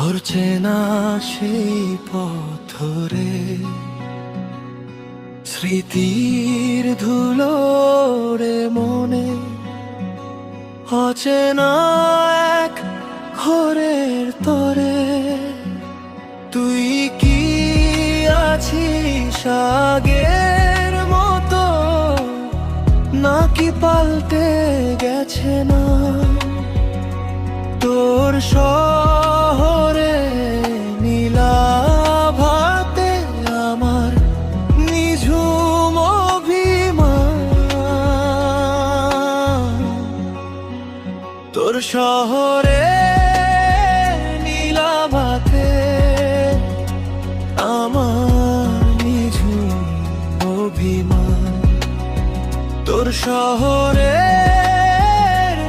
অচেনা সেই পথ ধরে স্মৃতির ধুলোরে মনে অচেনা এক ঘরের তরে তুই কি আছিস আগের মতো নাকি পাল্টে গেছে না তোর শহরে নীলাভাতে আমার নিঝুম অভিমান তোর শহরে নীলাভাতে আমার নিঝুম অভিমান তোর শহরে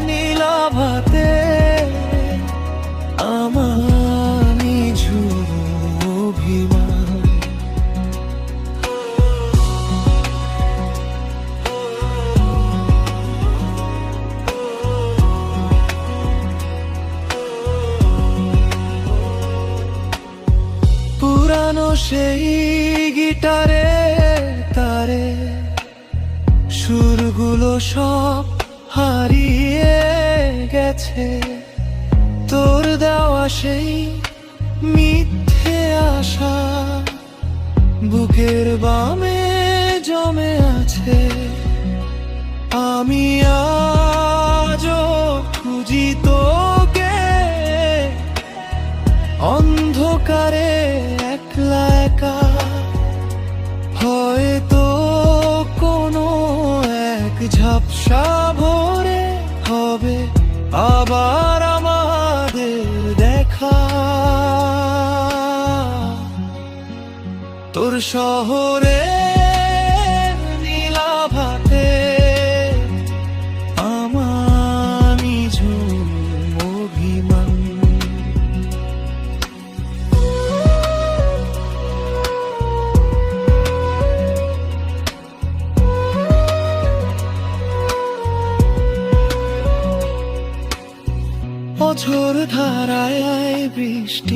নীলাভাতে আমার নিঝুম অভিমান পুরানো সেই গিটারে তারে সুরগুলো সব হারিয়ে গেছে তোর দেওয়া সেই মিথ্যে আশা বুকের বামে জমে আছে আমি আজও খুঁজি তোকে অন্ধকারে একলা একা হয়তো কোনো এক ঝাপসা ভোরে হবে আবার আমাদের দেখা তোর শহরে নীলাভাতে আমার নিঝুম অভিমান অঝোর ধারায় বৃষ্টি